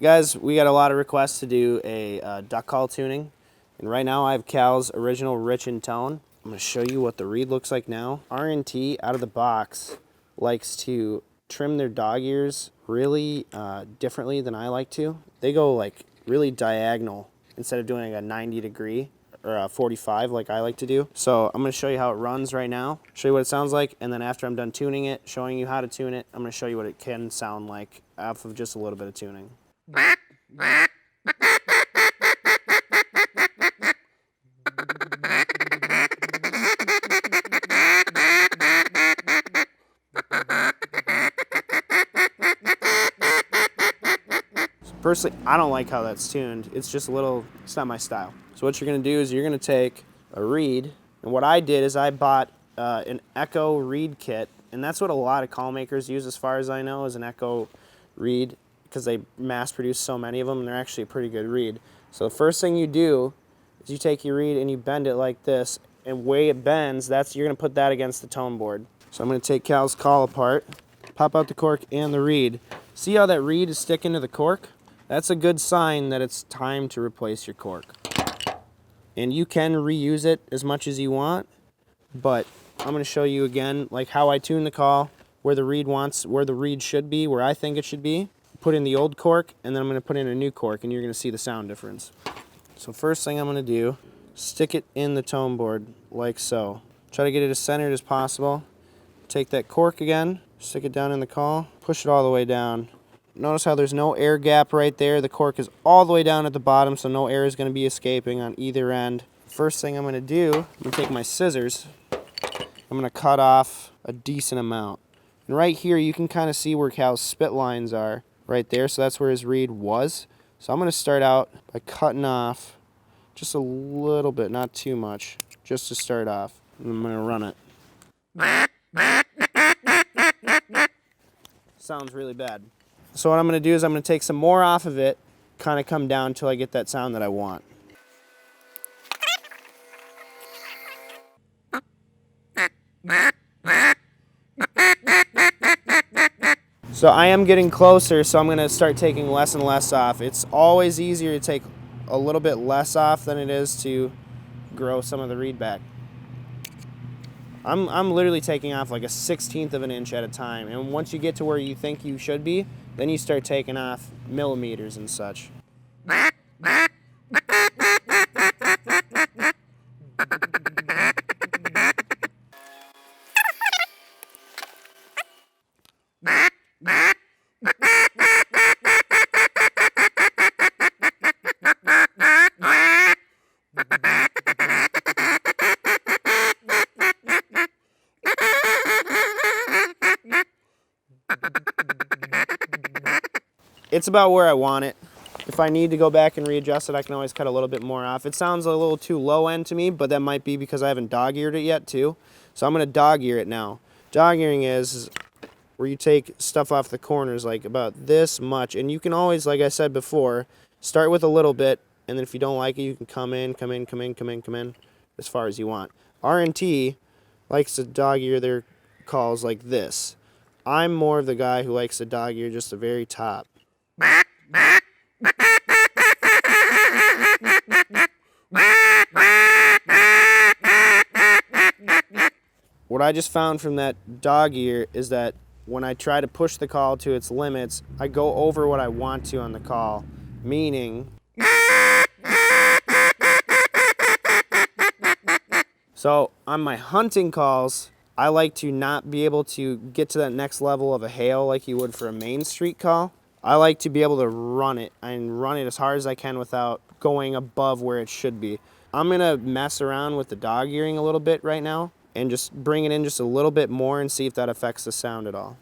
Guys, we got a lot of requests to do a duck call tuning, and right now I have Cal's original Rich and Tone. I'm going to show you what the reed looks like now. R&T out of the box likes to trim their dog ears really differently than I like to. They go like really diagonal instead of doing like a 90 degree or a 45 like I like to do. So I'm going to show you how it runs right now, show you what it sounds like, and then after I'm done tuning it, showing you how to tune it, I'm going to show you what it can sound like off of just a little bit of tuning. Personally, I don't like how that's tuned. It's just it's not my style. So what you're gonna do is you're gonna take a reed, and what I did is I bought an Echo reed kit, and that's what a lot of call makers use as far as I know, is an Echo reed, because they mass produce so many of them, and they're actually a pretty good reed. So the first thing you do is you take your reed and you bend it like this, and way it bends, you're gonna put that against the tone board. So I'm gonna take Cal's call apart, pop out the cork and the reed. See how that reed is sticking to the cork? That's a good sign that it's time to replace your cork. And you can reuse it as much as you want, but I'm going to show you again like how I tune the call, where the reed should be, where I think it should be. Put in the old cork, and then I'm going to put in a new cork, and you're going to see the sound difference. So first thing I'm going to do, stick it in the tone board like so. Try to get it as centered as possible. Take that cork again, stick it down in the call, push it all the way down. Notice how there's no air gap right there. The cork is all the way down at the bottom, so no air is going to be escaping on either end. First thing I'm going to do, I'm going to take my scissors. I'm going to cut off a decent amount. And right here, you can kind of see where Cal's spit lines are right there, so that's where his reed was. So I'm going to start out by cutting off just a little bit, not too much, just to start off. And I'm going to run it. Sounds really bad. So what I'm going to do is I'm going to take some more off of it, kind of come down until I get that sound that I want. So I am getting closer, so I'm going to start taking less and less off. It's always easier to take a little bit less off than it is to grow some of the reed back. I'm literally taking off like a 1/16 of an inch at a time, and once you get to where you think you should be, then you start taking off millimeters and such. It's about where I want it. If I need to go back and readjust it, I can always cut a little bit more off. It sounds a little too low end to me, but that might be because I haven't dog-eared it yet too. So I'm going to dog-ear it now. Dog-earing is where you take stuff off the corners like about this much, and you can always, like I said before, start with a little bit, and then if you don't like it, you can come in as far as you want. R&T likes to dog-ear their calls like this. I'm more of the guy who likes to dog-ear just the very top. What I just found from that dog ear is that when I try to push the call to its limits, I go over what I want to on the call, meaning... So on my hunting calls, I like to not be able to get to that next level of a hail like you would for a Main Street call. I like to be able to run it as hard as I can without going above where it should be. I'm going to mess around with the dog earing a little bit right now and just bring it in just a little bit more and see if that affects the sound at all.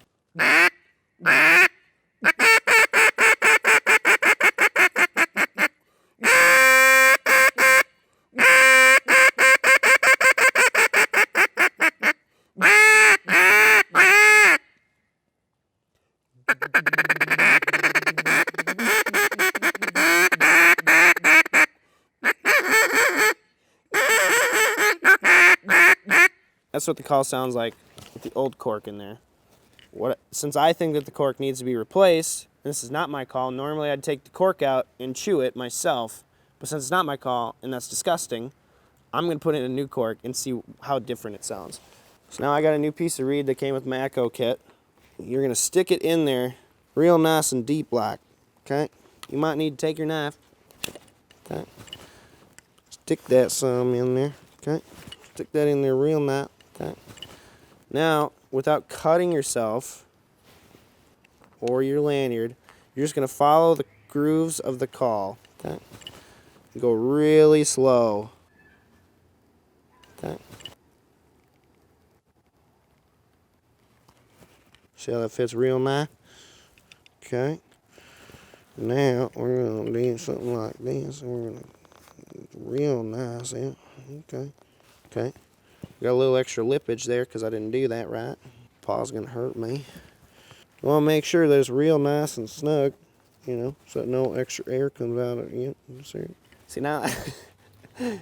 That's what the call sounds like with the old cork in there. What since I think that the cork needs to be replaced, this is not my call. Normally I'd take the cork out and chew it myself, but since it's not my call and that's disgusting, I'm gonna put in a new cork and see how different it sounds. So now I got a new piece of reed that came with my Echo kit. You're gonna stick it in there real nice and deep like, okay? You might need to take your knife, okay? Stick that some in there, okay? Stick that in there real nice, okay? Now, without cutting yourself or your lanyard, you're just gonna follow the grooves of the call, okay? Go really slow, okay? See how that fits real nice? Okay. Now we're gonna do something like this. We're gonna real nice, yeah. Okay. Okay. Got a little extra lippage there because I didn't do that right. Paw's gonna hurt me. I want to make sure that it's real nice and snug, you know, so that no extra air comes out of it. See now,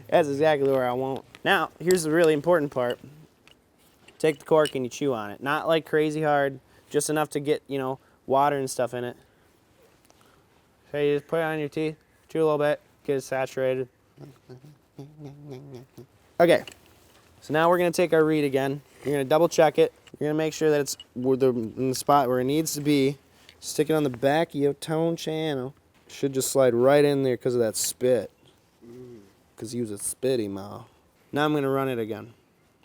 that's exactly where I want. Now, here's the really important part. Take the cork and you chew on it. Not like crazy hard, just enough to get, you know, water and stuff in it. So you just put it on your teeth, chew a little bit, get it saturated. Okay, so now we're gonna take our reed again. You're gonna double check it. You're gonna make sure that it's in the spot where it needs to be. Stick it on the back of your tone channel. Should just slide right in there because of that spit. Because he was a spitty mouth. Now I'm gonna run it again.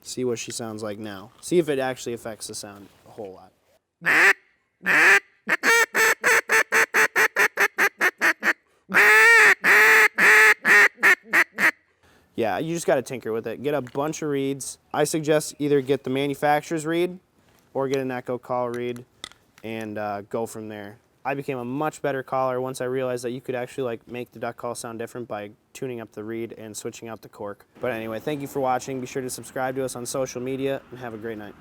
See what she sounds like now. See if it actually affects the sound a whole lot. Yeah, you just got to tinker with it. Get a bunch of reeds. I suggest either get the manufacturer's reed or get an Echo call reed and go from there. I became a much better caller once I realized that you could actually like make the duck call sound different by tuning up the reed and switching out the cork. But anyway, thank you for watching. Be sure to subscribe to us on social media and have a great night.